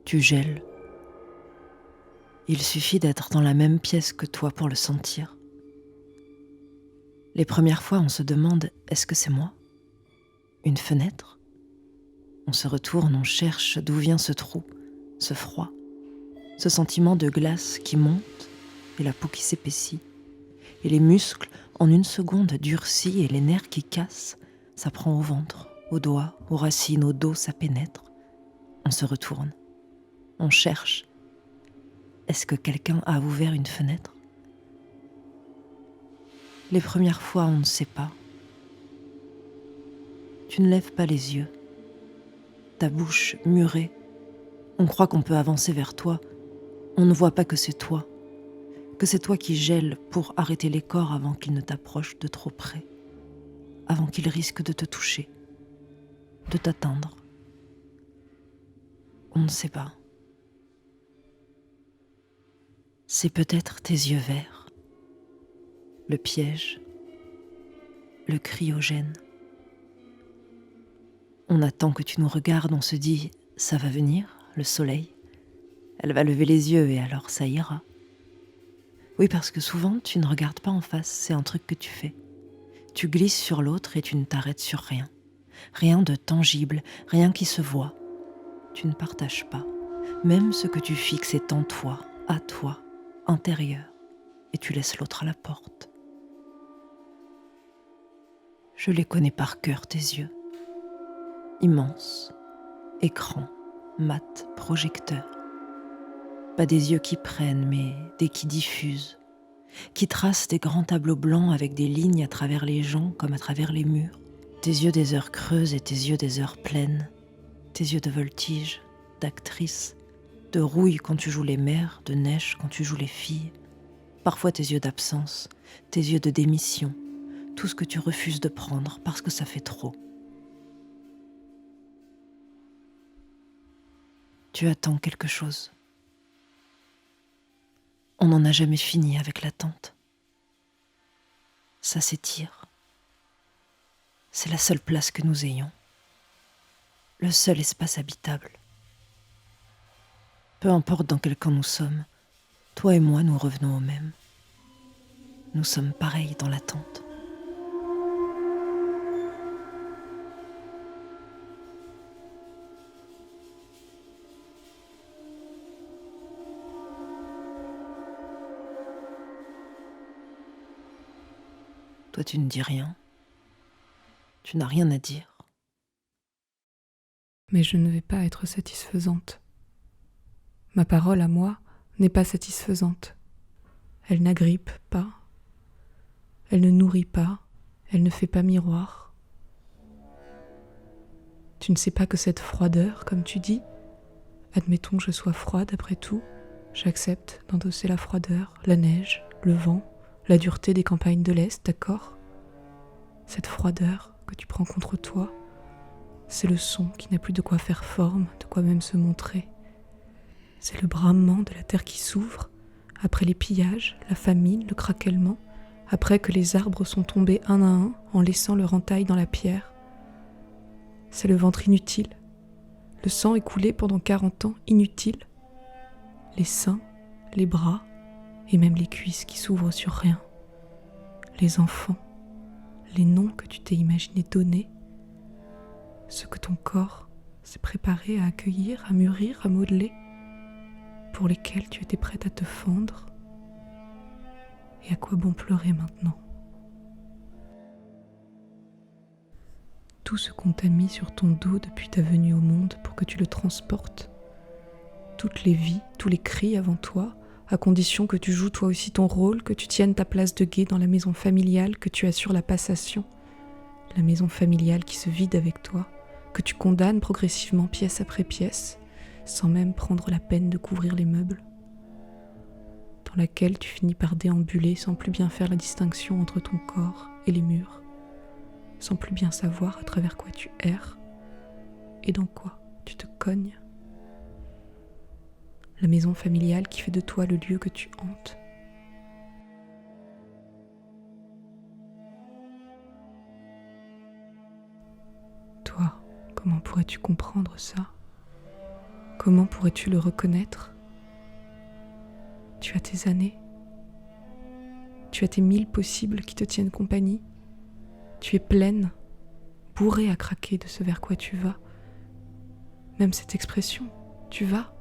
tu gèles. Il suffit d'être dans la même pièce que toi pour le sentir. Les premières fois, on se demande, est-ce que c'est moi ? Une fenêtre ? On se retourne, on cherche d'où vient ce trou, ce froid, ce sentiment de glace qui monte et la peau qui s'épaissit. Et les muscles, en une seconde, durcis et les nerfs qui cassent, ça prend au ventre, aux doigts, aux racines, au dos, ça pénètre. On se retourne, on cherche. Est-ce que quelqu'un a ouvert une fenêtre ? Les premières fois, on ne sait pas. Tu ne lèves pas les yeux. Ta bouche murée. On croit qu'on peut avancer vers toi. On ne voit pas que c'est toi qui gèles pour arrêter les corps avant qu'ils ne t'approchent de trop près, avant qu'ils risquent de te toucher, de t'atteindre. On ne sait pas. C'est peut-être tes yeux verts, le piège, le cryogène. On attend que tu nous regardes, on se dit « ça va venir, le soleil ». Elle va lever les yeux et alors ça ira. Oui, parce que souvent, tu ne regardes pas en face, c'est un truc que tu fais. Tu glisses sur l'autre et tu ne t'arrêtes sur rien. Rien de tangible, rien qui se voit. Tu ne partages pas. Même ce que tu fixes est en toi, à toi, intérieur. Et tu laisses l'autre à la porte. Je les connais par cœur, tes yeux. Immenses, écran, mat, projecteur. Pas des yeux qui prennent, mais des qui diffusent, qui tracent des grands tableaux blancs avec des lignes à travers les gens comme à travers les murs. Tes yeux des heures creuses et tes yeux des heures pleines. Tes yeux de voltige, d'actrice, de rouille quand tu joues les mères, de neige quand tu joues les filles. Parfois tes yeux d'absence, tes yeux de démission, tout ce que tu refuses de prendre parce que ça fait trop. Tu attends quelque chose. On n'en a jamais fini avec l'attente. Ça s'étire. C'est la seule place que nous ayons. Le seul espace habitable. Peu importe dans quel camp nous sommes, toi et moi nous revenons au même. Nous sommes pareils dans l'attente. Toi, tu ne dis rien. Tu n'as rien à dire. Mais je ne vais pas être satisfaisante. Ma parole à moi n'est pas satisfaisante. Elle n'agrippe pas. Elle ne nourrit pas. Elle ne fait pas miroir. Tu ne sais pas que cette froideur, comme tu dis, admettons que je sois froide après tout, j'accepte d'endosser la froideur, la neige, le vent, la dureté des campagnes de l'Est, d'accord ? Cette froideur que tu prends contre toi, c'est le son qui n'a plus de quoi faire forme, de quoi même se montrer. C'est le bramement de la terre qui s'ouvre, après les pillages, la famine, le craquellement, après que les arbres sont tombés un à un en laissant leur entaille dans la pierre. C'est le ventre inutile, le sang écoulé pendant 40 ans inutile, les seins, les bras et même les cuisses qui s'ouvrent sur rien, les enfants, les noms que tu t'es imaginé donner, ce que ton corps s'est préparé à accueillir, à mûrir, à modeler, pour lesquels tu étais prête à te fendre. Et à quoi bon pleurer maintenant ? Tout ce qu'on t'a mis sur ton dos depuis ta venue au monde pour que tu le transportes, toutes les vies, tous les cris avant toi, à condition que tu joues toi aussi ton rôle, que tu tiennes ta place de guet dans la maison familiale, que tu assures la passation, la maison familiale qui se vide avec toi, que tu condamnes progressivement pièce après pièce, sans même prendre la peine de couvrir les meubles, dans laquelle tu finis par déambuler sans plus bien faire la distinction entre ton corps et les murs, sans plus bien savoir à travers quoi tu erres et dans quoi tu te cognes. La maison familiale qui fait de toi le lieu que tu hantes. Toi, comment pourrais-tu comprendre ça ? Comment pourrais-tu le reconnaître ? Tu as tes années. Tu as tes 1000 possibles qui te tiennent compagnie. Tu es pleine, bourrée à craquer de ce vers quoi tu vas. Même cette expression, tu vas.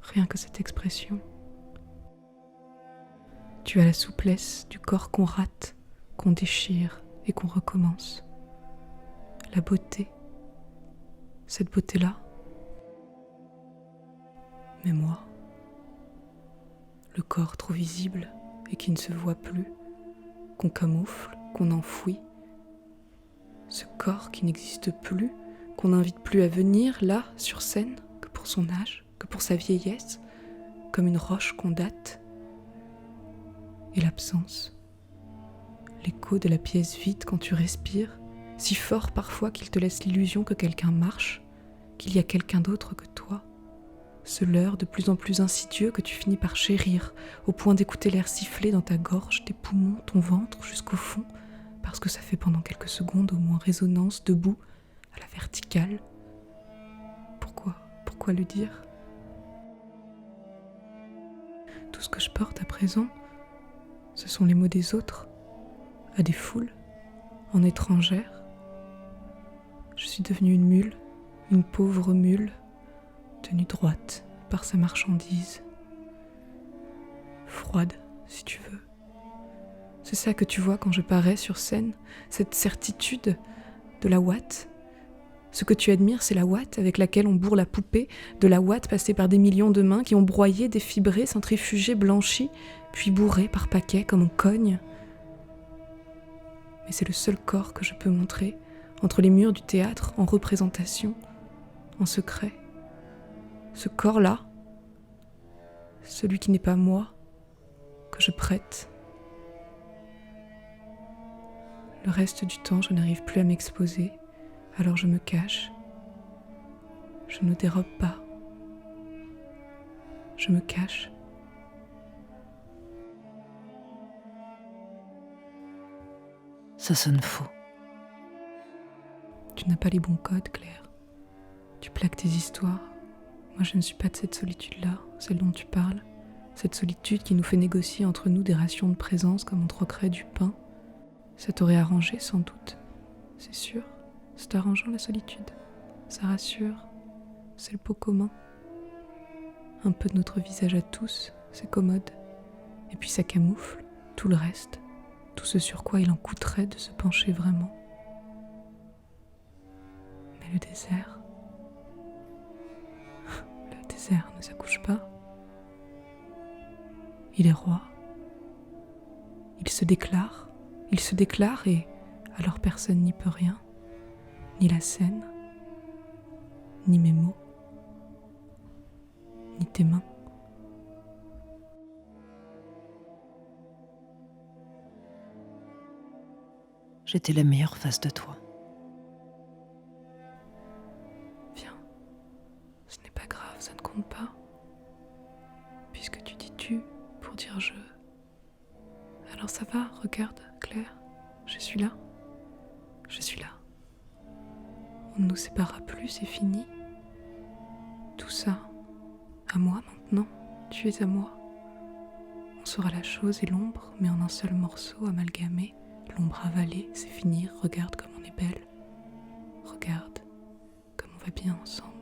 Rien que cette expression. Tu as la souplesse du corps qu'on rate, qu'on déchire et qu'on recommence. La beauté, cette beauté-là. Mais moi, le corps trop visible et qui ne se voit plus, qu'on camoufle, qu'on enfouit, ce corps qui n'existe plus, qu'on n'invite plus à venir là, sur scène, que pour son âge, que pour sa vieillesse, comme une roche qu'on date, et l'absence, l'écho de la pièce vide quand tu respires, si fort parfois qu'il te laisse l'illusion que quelqu'un marche, qu'il y a quelqu'un d'autre que toi, ce leurre de plus en plus insidieux que tu finis par chérir, au point d'écouter l'air siffler dans ta gorge, tes poumons, ton ventre jusqu'au fond, parce que ça fait pendant quelques secondes au moins résonance, debout, à la verticale. Pourquoi le dire ? Tout ce que je porte à présent, ce sont les mots des autres, à des foules, en étrangère. Je suis devenue une mule, une pauvre mule, tenue droite par sa marchandise. Froide, si tu veux. C'est ça que tu vois quand je parais sur scène, cette certitude de la ouate. Ce que tu admires, c'est la ouate avec laquelle on bourre la poupée, de la ouate passée par des millions de mains qui ont broyé, défibré, centrifugé, blanchi, puis bourré par paquets comme on cogne. Mais c'est le seul corps que je peux montrer, entre les murs du théâtre, en représentation, en secret. Ce corps-là, celui qui n'est pas moi, que je prête. Le reste du temps, je n'arrive plus à m'exposer, alors je me cache. Je ne dérobe pas. Je me cache. Ça sonne faux. Tu n'as pas les bons codes, Claire. Tu plaques tes histoires. Moi, je ne suis pas de cette solitude-là, celle dont tu parles. Cette solitude qui nous fait négocier entre nous des rations de présence comme on troquerait du pain. Ça t'aurait arrangé, sans doute. C'est sûr. C'est arrangeant, la solitude. Ça rassure. C'est le pot commun. Un peu de notre visage à tous, c'est commode. Et puis ça camoufle tout le reste. Tout ce sur quoi il en coûterait de se pencher vraiment. Mais le désert... Le désert ne s'accouche pas. Il est roi. Il se déclare et alors personne n'y peut rien. Ni la scène, ni mes mots, ni tes mains. J'étais la meilleure face de toi. Viens, ce n'est pas grave, ça ne compte pas. Puisque tu dis tu pour dire je. Alors ça va, regarde, Claire, je suis là. Je suis là. On ne nous séparera plus, c'est fini. Tout ça, à moi maintenant, tu es à moi. On sera la chose et l'ombre, mais en un seul morceau amalgamé. L'ombre avalée, c'est finir, regarde comme on est belle. Regarde comme on va bien ensemble.